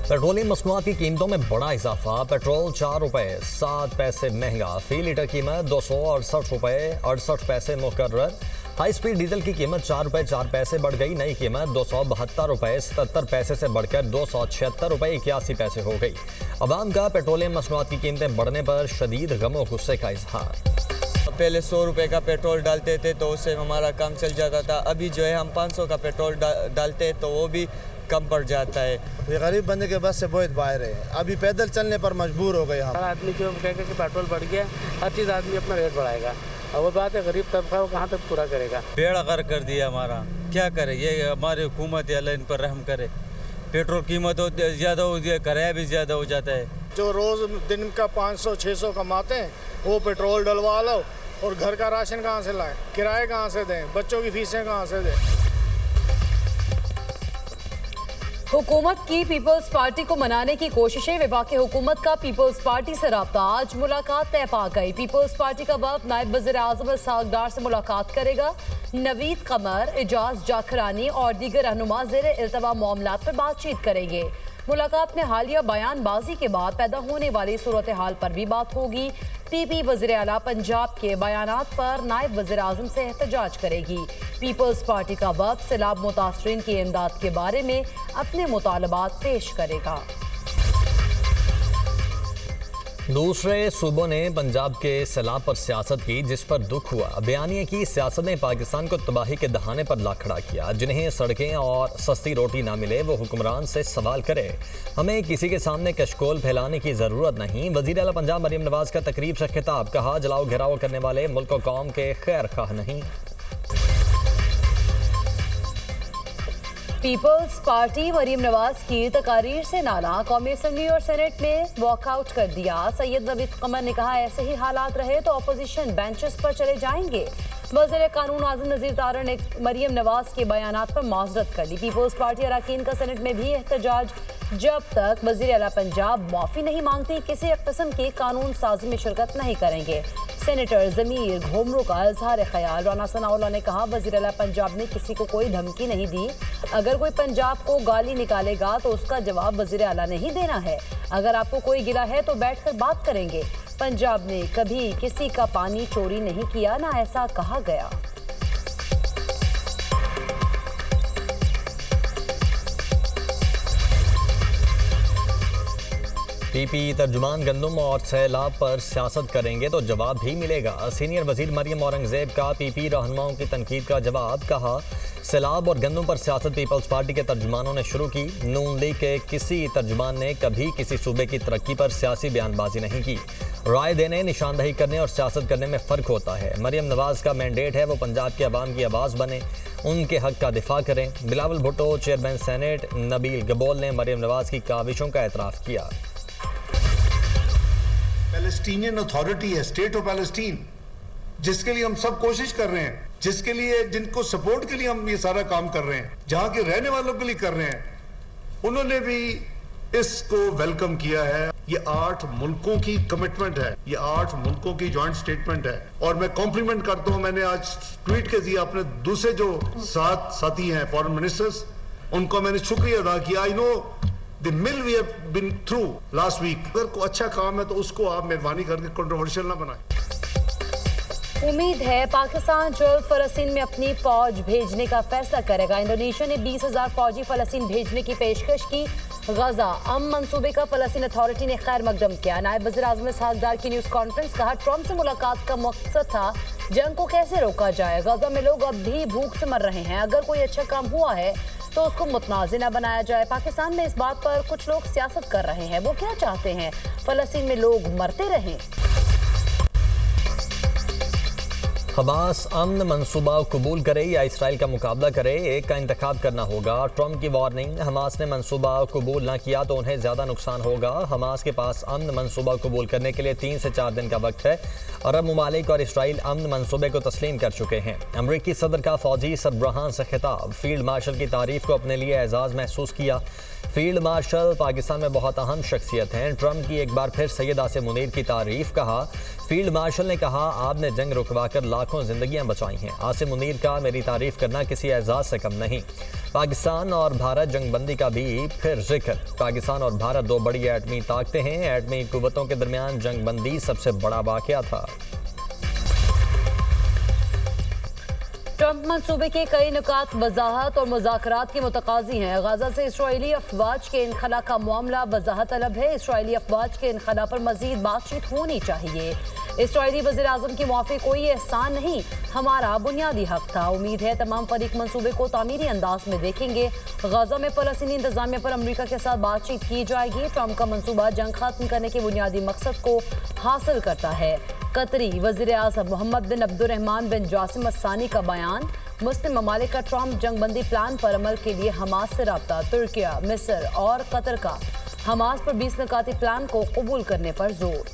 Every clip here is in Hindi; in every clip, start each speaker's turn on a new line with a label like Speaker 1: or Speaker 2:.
Speaker 1: पेट्रोलियम मसनूआत की कीमतों में बड़ा इजाफा। पेट्रोल 4 रुपये 7 पैसे महंगा, फी लीटर कीमत 268 रुपये 68 पैसे मुकर्रर। हाई स्पीड डीजल की कीमत 4 रुपये 4 पैसे बढ़ गई, नई कीमत 272 रुपये 77 पैसे से बढ़कर 276 रुपये 81 पैसे हो गई। अवाम का पेट्रोलियम मसनूआत की कीमतें बढ़ने पर शदीद गम और गुस्से का इजहार।
Speaker 2: पहले 100 रुपये का पेट्रोल डालते थे तो उससे हमारा काम चल जाता था, अभी जो है हम 500 का पेट्रोल डालते हैं तो वो भी कम पड़ जाता है।
Speaker 3: ये गरीब बंदे के बस से बहुत बाहर है, अभी पैदल चलने पर मजबूर हो गए हम।
Speaker 4: हर आदमी जो कहेगा कि पेट्रोल बढ़ गया, हर चीज़ आदमी अपना रेट बढ़ाएगा, और वो बात है गरीब तबका वो कहाँ तक पूरा करेगा।
Speaker 5: बेड़ा गर्क कर दिया हमारा, क्या करे, ये हमारी हुकूमत है, अल्लाह इन पर रहम करे। पेट्रोल कीमत ज़्यादा हो गया, किराया भी ज़्यादा हो जाता है।
Speaker 3: जो रोज़ दिन का 500-600 कमाते हैं वो पेट्रोल डलवा लो, और घर का राशन कहाँ से लाएं, किराए कहाँ से दें, बच्चों की फीसें कहाँ से दें।
Speaker 6: हुकूमत की पीपल्स पार्टी को मनाने की कोशिशें, विफाकी हुकूमत का पीपल्स पार्टी से राब्ता, आज मुलाकात तय पा गई। पीपल्स पार्टी का वफ्द नायब वज़ीर आज़म इसहाक डार से मुलाकात करेगा। नवीद कमर, एजाज जाखरानी और दीगर रहनुमा ज़ेरे इल्तवा मामलात पर बातचीत करेंगे। मुलाकात में हालिया बयानबाजी के बाद पैदा होने वाली सूरत हाल पर भी बात होगी। पीपी वज़ीर आला पंजाब के बयानात पर नायब वज़ीर आज़म से एहतजाज करेगी। पीपल्स पार्टी का वफ्द सैलाब मुतासरीन की इमदाद के बारे में अपने मुतालबात पेश करेगा।
Speaker 1: दूसरे सूबों ने पंजाब के सैलाब पर सियासत की, जिस पर दुख हुआ। बयानिए की सियासत ने पाकिस्तान को तबाही के दहाने पर ला खड़ा किया। जिन्हें सड़कें और सस्ती रोटी ना मिले वो हुक्मरान से सवाल करे, हमें किसी के सामने कशकोल फैलाने की ज़रूरत नहीं। वज़ीर आला पंजाब मरियम नवाज का तकरीब से खिताब, कहा जलाओ घेराव करने वाले मुल्क और कौम के खैर खाह नहीं।
Speaker 6: पीपल्स पार्टी मरियम नवाज की तकारीर से नाला, कौमी असम्बली और सेनेट में वॉकआउट कर दिया। सैयद नवीद कमर ने कहा ऐसे ही हालात रहे तो अपोजिशन बेंचेस पर चले जाएंगे। वज़ीर कानून आज़म नज़ीर तारड़ ने मरियम नवाज के बयानात पर माजरत कर ली। पीपल्स पार्टी अरकान का सेनेट में भी एहतजाज, जब तक वज़ीर आला पंजाब माफ़ी नहीं मांगती किसी किस्म की कानून साजी में शिरकत नहीं करेंगे। सेनेटर ज़मीर घोमरो का इजहार ख्याल, राना सनाउल्लाह ने कहा वज़ीर आला पंजाब ने किसी को कोई धमकी नहीं दी, अगर कोई पंजाब को गाली निकालेगा तो उसका जवाब वज़ीर आला ने ही देना है। अगर आपको कोई गिला है तो बैठकर बात करेंगे। पंजाब ने कभी किसी का पानी चोरी नहीं किया, ना ऐसा कहा गया।
Speaker 1: पीपी तर्जुमान गंदम और सैलाब पर सियासत करेंगे तो जवाब भी मिलेगा। सीनियर वजीर मरियम औरंगजेब का पीपी रहनुमाओं की तनकीद का जवाब, कहा सैलाब और गंदम पर सियासत पीपल्स पार्टी के तर्जुमानों ने शुरू की। नून लीग के किसी तर्जुमान ने कभी किसी सूबे की तरक्की पर सियासी बयानबाजी नहीं की। राय देने, निशानदही करने और सियासत करने में फ़र्क होता है। मरियम नवाज का मैंडेट है वो पंजाब के अवाम की आवाज़ बने, उनके हक का दिफा करें। बिलावल भुट्टो, चेयरमैन सेनेट नबील गबोल ने मरियम नवाज की काविशों का एतराफ़ किया।
Speaker 7: पैलेस्टीनियन अथॉरिटी है, स्टेट ऑफ पैलेस्टीन, जिसके लिए हम सब कोशिश कर रहे हैं, जिसके लिए जिनको सपोर्ट के लिए हम ये सारा काम कर रहे हैं, जहां के रहने वालों के लिए कर रहे हैं, उन्होंने भी इसको वेलकम किया है। ये 8 मुल्कों की कमिटमेंट है, ये 8 मुल्कों की जॉइंट स्टेटमेंट है। और मैं कॉम्प्लीमेंट करता हूं, मैंने आज ट्वीट के दिया अपने दूसरे जो साथी हैं फॉरेन मिनिस्टर्स, उनको मैंने शुक्रिया अदा किया। I know The mill we have been through last week. अगर कोई अच्छा काम है तो उसको आप मेहरबानी करके कंट्रोवर्शियल ना बनाएं।
Speaker 6: उम्मीद है पाकिस्तान जल्द फलस्तीन में अपनी फौज भेजने का फैसला करेगा। इंडोनेशिया ने 20,000 फौजी फलस्तीन भेजने की पेशकश की। गजा अमन मंसूबे का फलस्तीन अथॉरिटी ने खैर मकदम किया। नायब वज़ीर आज़म इसहाक डार की न्यूज़ कॉन्फ्रेंस, कहा ट्रंप से मुलाकात का मकसद था जंग को कैसे रोका जाए। गजा में लोग अब भी भूख से मर रहे हैं, अगर कोई अच्छा काम हुआ है तो उसको मुतनाज़ न बनाया जाए। पाकिस्तान में इस बात पर कुछ लोग सियासत कर रहे हैं, वो क्या चाहते हैं फलस्तीन में लोग मरते रहें।
Speaker 1: हमास अमन मनसूबा कबूल करे या इसराइल का मुकाबला करे, एक का इंतखाब करना होगा। ट्रंप की वार्निंग, हमास ने मनसूबा कबूल ना किया तो उन्हें ज़्यादा नुकसान होगा। हमास के पास अमन मनसूबा कबूल करने के लिए 3 से 4 दिन का वक्त है। अरब ममालिक और इसराइल अमन मनसूबे को तस्लीम कर चुके हैं। अमरीकी सदर का फौजी सरबराहान से खिताब, फील्ड मार्शल की तारीफ को अपने लिए एजाज़ महसूस किया। फील्ड मार्शल पाकिस्तान में बहुत अहम शख्सियत हैं। ट्रंप की एक बार फिर सैयद आसिम मुनीर की तारीफ, कहा फील्ड मार्शल ने कहा आपने जंग रुकवाकर लाखों जिंदगियां बचाई हैं। आसिम मुनीर का मेरी तारीफ करना किसी एजाज़ से कम नहीं। पाकिस्तान और भारत जंगबंदी का भी फिर जिक्र। पाकिस्तान और भारत दो बड़ी एटमी ताकतें हैं। एटमी कुव्वतों के दरमियान जंगबंदी सबसे बड़ा वाकया था।
Speaker 6: ट्रंप मंसूबे के कई नुकात वजाहत और मुज़ाकरात की मुतकाज़ी हैं। गाजा से इसराइली अफवाज के इनखला का मामला वजाहत तलब है। इसराइली अफवाज के इनखला पर मजीद बातचीत होनी चाहिए। इसराइली वज़ीर-ए-आज़म की मुआफ़ी कोई एहसान नहीं, हमारा बुनियादी हक था। उम्मीद है तमाम फरीक मंसूबे को तामीरी अंदाज में देखेंगे। गाजा में फ़लस्तीनी इंतज़ामिया पर अमरीका के साथ बातचीत की जाएगी। ट्रंप का मंसूबा जंग खत्म करने के बुनियादी मकसद को हासिल करता है। कतरी वज़ीर-ए-आज़म मोहम्मद बिन अब्दुर्रहमान बिन जासिम अस्सानी का बयान। मुस्लिम ममालिक का ट्रंप जंगबंदी प्लान पर अमल के लिए हमास से रब्ता। तुर्किया, मिस्र और कतर का हमास पर 20 नुकाती प्लान को कबूल करने पर जोर।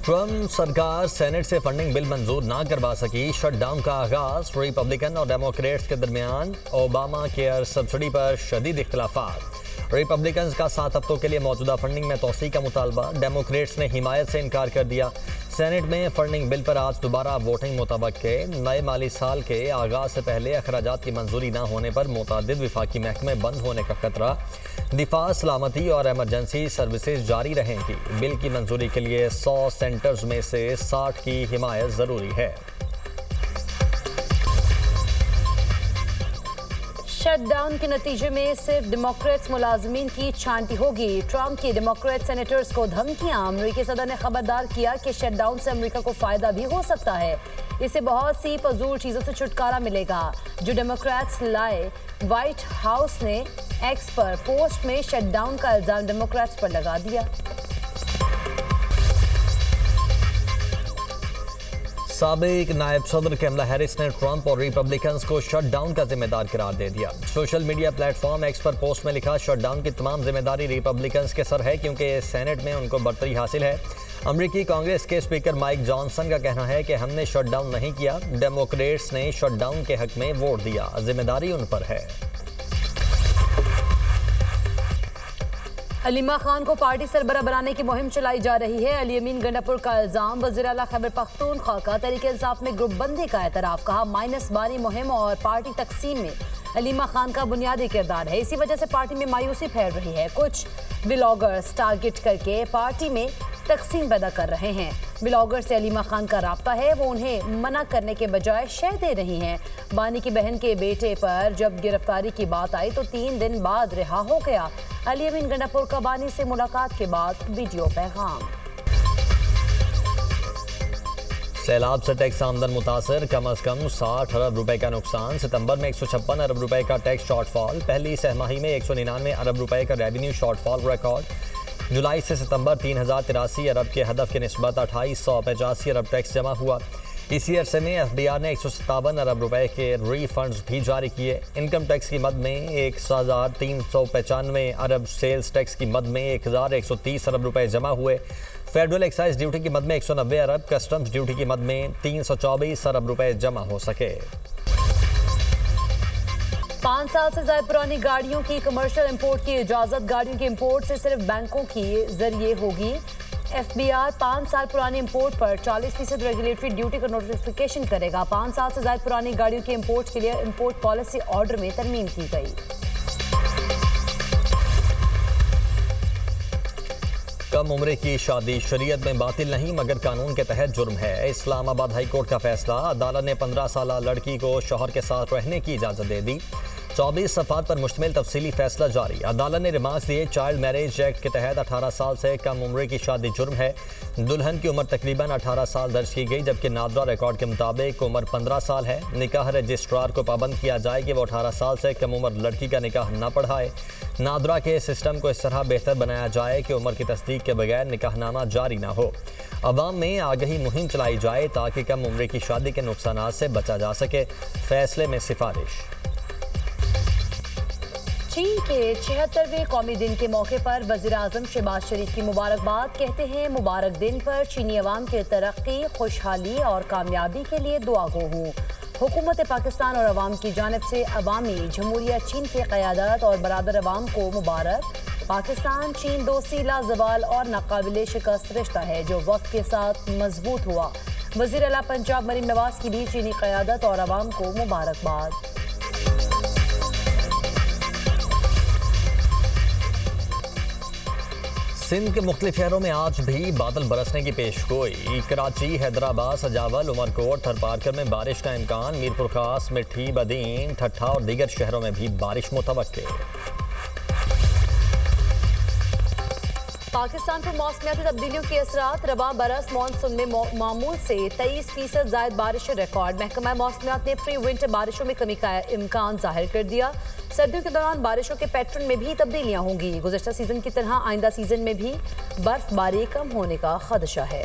Speaker 1: ट्रंप सरकार सेनेट से फंडिंग बिल मंजूर ना करवा सकी। शटडाउन का आगाज। रिपब्लिकन और डेमोक्रेट्स के दरमियान ओबामा केयर सब्सिडी पर शदीद इख्तिलाफात। रिपब्लिकन्स का 7 हफ्तों के लिए मौजूदा फंडिंग में तोसी का मुतालबा। डेमोक्रेट्स ने हिमायत से इनकार कर दिया। सेनेट में फंडिंग बिल पर आज दोबारा वोटिंग मुतवक्के। नए माली साल के आगाज से पहले अखराजात की मंजूरी न होने पर मुतअद्दिद विफाकी महकमे बंद होने का खतरा। दिफा, सलामती और एमरजेंसी सर्विसेज जारी रहेंगी। बिल की मंजूरी के लिए 100 सेंटर्स में से 60 की हिमायत जरूरी है।
Speaker 6: शटडाउन के नतीजे में सिर्फ डेमोक्रेट्स मुलाजमीन की छांटी होगी। ट्रंप की डेमोक्रेट सेनेटर्स को धमकियां। अमरीकी सदर ने खबरदार किया कि शटडाउन से अमरीका को फायदा भी हो सकता है। इससे बहुत सी फजूल चीजों से छुटकारा मिलेगा जो डेमोक्रेट्स लाए। व्हाइट हाउस ने एक्स पर पोस्ट में शटडाउन का इल्जाम डेमोक्रेट्स पर लगा दिया।
Speaker 1: साबिक नायब सदर कमला हैरिस ने ट्रंप और रिपब्लिकन्स को शटडाउन का जिम्मेदार करार दे दिया। सोशल मीडिया प्लेटफॉर्म एक्स पर पोस्ट में लिखा, शटडाउन की तमाम जिम्मेदारी रिपब्लिकन्स के सर है क्योंकि सेनेट में उनको बढ़तरी हासिल है। अमरीकी कांग्रेस के स्पीकर माइक जॉनसन का कहना है कि हमने शटडाउन नहीं किया, डेमोक्रेट्स ने शटडाउन के हक में वोट दिया, जिम्मेदारी उन पर है।
Speaker 6: अलीमा खान को पार्टी सरबराह बनाने की मुहिम चलाई जा रही है। अली अमीन गंडापुर का इल्जाम। वज़ीर आला खैबर पख्तूनख्वा का तहरीक इंसाफ में ग्रुप बंदी का एतराफ़। कहा, माइनस बारी मुहिम और पार्टी तकसीम में अलीमा खान का बुनियादी किरदार है। इसी वजह से पार्टी में मायूसी फैल रही है। कुछ व्लॉगर्स टारगेट करके पार्टी में तकसीम पैदा कर रहे हैं। व्लॉगर से अलीमा खान का राब्ता है, वो उन्हें मना करने के बजाय शय दे रही हैं। बानी की बहन के बेटे पर जब गिरफ्तारी की बात आई तो 3 दिन बाद रिहा हो गया। अली अमीन गंडापुर का बानी से मुलाकात के बाद वीडियो पैगाम।
Speaker 1: सैलाब से टैक्स आमदन मुतासर, कम अज कम 60 अरब रुपए का नुकसान। सितंबर में 156 अरब रुपए का टैक्स शॉर्टफॉल। पहली सहमाही में 199 अरब रुपए का रेवेन्यू शॉर्टफॉल रिकॉर्ड। जुलाई से सितंबर 3083 अरब के हदफ के निस्बत 2885 अरब टैक्स जमा हुआ। इसी अरसे में FDR ने 157 अरब रुपए के रीफंड्स भी जारी किए। इनकम टैक्स की मद में 1395 अरब, सेल्स टैक्स की मद में 1130 अरब रुपए जमा हुए। फेडरल एक्साइज ड्यूटी की मद में 190 अरब, कस्टम्स ड्यूटी की मद में 324 अरब रुपए जमा हो सके।
Speaker 6: 5 साल से ज्यादा पुरानी गाड़ियों की कमर्शियल इंपोर्ट की इजाजत। गाड़ियों के इंपोर्ट से सिर्फ बैंकों के जरिए होगी। FBR 5 साल पुरानी इंपोर्ट पर 40% रेगुलेटरी ड्यूटी का नोटिफिकेशन करेगा। 5 साल से ज्यादा पुरानी गाड़ियों के इंपोर्ट के लिए इंपोर्ट पॉलिसी ऑर्डर में तरमीम की गई।
Speaker 1: कम उम्र की शादी शरीयत में बातिल नहीं मगर कानून के तहत जुर्म है। इस्लामाबाद हाई कोर्ट का फैसला। अदालत ने 15 साल लड़की को शौहर के साथ रहने की इजाजत दे दी। 24 सफ़ात पर मुश्तमिल तफसीली फैसला जारी। अदालत ने रिमार्क्स दिए, चाइल्ड मैरिज एक्ट के तहत 18 साल से कम उम्र की शादी जुर्म है। दुल्हन की उम्र तकरीबन 18 साल दर्ज की गई, जबकि नादरा रिकॉर्ड के मुताबिक उम्र 15 साल है। निकाह रजिस्ट्रार को पाबंद किया जाए कि वो 18 साल से कम उम्र लड़की का निकाह न पढ़ाए। नादरा के सिस्टम को इस तरह बेहतर बनाया जाए कि उम्र की तस्दीक के बगैर निकाहनामा जारी न हो। अवाम में आगही मुहिम चलाई जाए ताकि कम उम्र की शादी के नुकसानात से बचा जा सके। फैसले में सिफारिश।
Speaker 6: चीन के 76वें कौमी दिन के मौके पर वज़ीर-ए-आज़म शहबाज शरीफ की मुबारकबाद। कहते हैं, मुबारक दिन पर चीनी अवाम के तरक्की, खुशहाली और कामयाबी के लिए दुआ गो हूँ। हुकूमत पाकिस्तान और अवाम की जानिब से अवामी जमहूरिया चीन की क़यादत और बरादर अवाम को मुबारक। पाकिस्तान चीन दोस्ती लाजवाल और नाकाबिले शिकस्त रिश्ता है जो वक्त के साथ मजबूत हुआ। वज़ीर आला पंजाब मरीम नवाज की भी चीनी क़यादत और आवाम को मुबारकबाद।
Speaker 1: सिंध के मुख्तलिफ शहरों में आज भी बादल बरसने की पेशगोई। कराची, हैदराबाद, सजावल, उमरकोट, थरपारकर में बारिश का इम्कान। मीरपुर खास, मिठी, बदीन, ठट्ठा और दीगर शहरों में भी बारिश मुतवक्के।
Speaker 6: पाकिस्तान पर मौसमियाती तब्दीलियों के असरात। रवां बरस मानसून में मामूल से 23% ज़ायद बारिश रिकॉर्ड। महकमा मौसमियात ने प्री विंटर बारिशों में कमी का इम्कान जाहिर कर दिया। सर्दियों के दौरान बारिशों के पैटर्न में भी तब्दीलियां होंगी। गुज़श्ता सीजन की तरह आइंदा सीजन में भी बर्फबारी कम होने का खदशा है।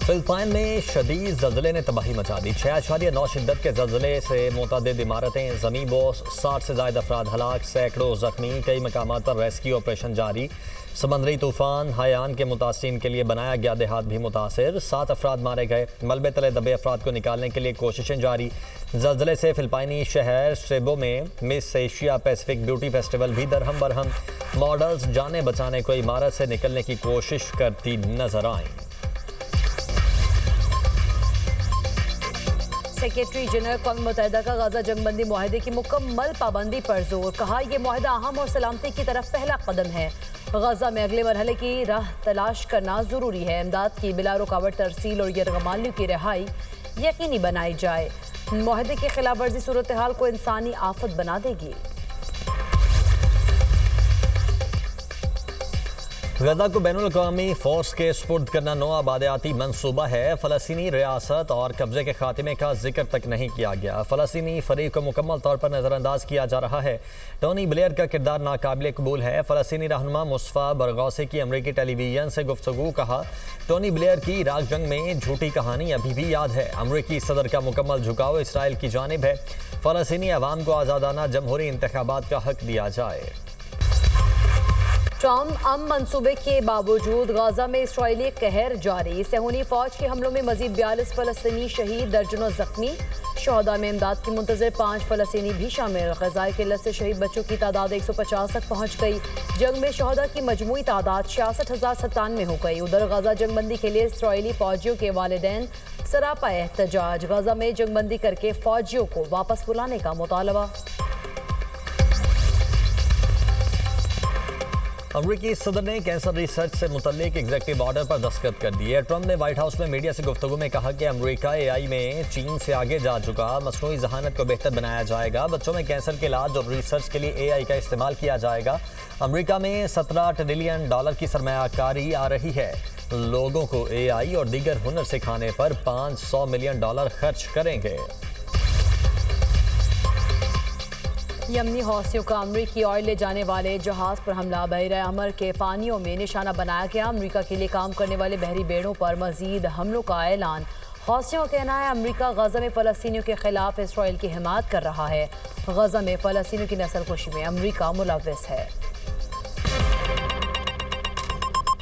Speaker 1: फिलिपाइन में शदीद ज़लज़ले ने तबाही मचा दी। 6.9 शिद्दत के ज़लज़ले से मुतअद्दिद इमारतें, ज़मीन बोस, 60 से ज़ायद अफराद हलाक, सैकड़ों ज़ख्मी। कई मकामात पर रेस्क्यू ऑपरेशन जारी। समंदरी तूफान हायान के मुतासिरीन के लिए बनाया गया देहात भी मुतासिर। 7 अफराद मारे गए। मलबे तले दबे अफराद को निकालने के लिए कोशिशें जारी। ज़लज़ले से फिलिपाइनी शहर सेबो में miss Asia Pacific beauty festival भी दरहम बरहम। मॉडल्स जाने बचाने को इमारत से निकलने की कोशिश करती नजर आईं।
Speaker 6: सेक्रेटरी जनरल कौम मुत्तहिदा का गाजा जंगबंदी मुआहदे की मुकम्मल पाबंदी पर जोर। कहा यह मुआहदा अहम और सलामती की तरफ पहला कदम है। गाजा में अगले मरहले की राह तलाश करना ज़रूरी है। इमदाद की बिला रुकावट तरसील और यरगमालियों की रिहाई यकीनी बनाई जाए। मुआहदे की खिलाफ वर्जी सूरत हाल को इंसानी आफत बना देगी।
Speaker 1: गजा को बैनुल अक़वामी फोर्स के सुपुर्द करना नौ आबादियाती मनसूबा है। फ़लस्तीनी रियासत और कब्जे के खात्मे का जिक्र तक नहीं किया गया। फ़लस्तीनी फरीक को मुकम्मल तौर पर नज़रअंदाज किया जा रहा है। टोनी ब्लेयर का किरदार नाकाबिल कबूल है। फ़लस्तीनी रहनुमा मुस्तफ़ा बरगौसी की अमरीकी टेलीविजन से गुफ्तगू। कहा टोनी ब्लेयर की इराक जंग में झूठी कहानी अभी भी याद है। अमरीकी सदर का मुकम्मल झुकाव इसराइल की जानिब है। फ़लस्तीनी अवाम को आज़ादाना जमहूरी इंतखाबात का हक दिया जाए।
Speaker 6: ट्रम्प अमन मंसूबे के बावजूद गाजा में इसराइली कहर जारी। सेहूनी फौज के हमलों में मजीद 42 फ़लस्तीनी शहीद, दर्जनों जख्मी। शहदा में इमदाद की मुंतज़िर 5 फ़लस्तीनी भी शामिल। ग़ज़ाए किल्लत से शहीद बच्चों की तादाद 150 तक पहुँच गई। जंग में शहदा की मजमूई तादाद 66,097 हो गई। उधर गाजा जंगबंदी के लिए इसराइली फौजियों के वालिदैन सरापा एहतजाज। गाजा में जंगबंदी करके फौजियों को वापस बुलाने का मुतालबा।
Speaker 1: अमरीकी सदर ने कैंसर रिसर्च से मुतल्लिक एग्जीक्यूटिव ऑर्डर पर दस्तखत कर दिए। ट्रम्प ने व्हाइट हाउस में मीडिया से गुफ्तगू में कहा कि अमरीका AI में चीन से आगे जा चुका। मसनूई जहानत को बेहतर बनाया जाएगा। बच्चों में कैंसर के इलाज और रिसर्च के लिए AI का इस्तेमाल किया जाएगा। अमरीका में $17 ट्रिलियन की सरमायाकारी आ रही है। लोगों को AI और दीगर हुनर सिखाने पर $500 मिलियन खर्च करेंगे।
Speaker 6: यमनी हौसियों का अमरीकी ऑयल ले जाने वाले जहाज पर हमला। बहरा अमर के पानियों में निशाना बनाया गया। अमरीका के लिए काम करने वाले बहरी बेड़ों पर मजीद हमलों का ऐलान। हौसियों का कहना है अमरीका गजा में फ़लस्तीनियों के खिलाफ इसराइल की हिमायत कर रहा है। गजा में फ़लस्तीनियों की नस्लकुशी में अमरीका मुलव्विस है।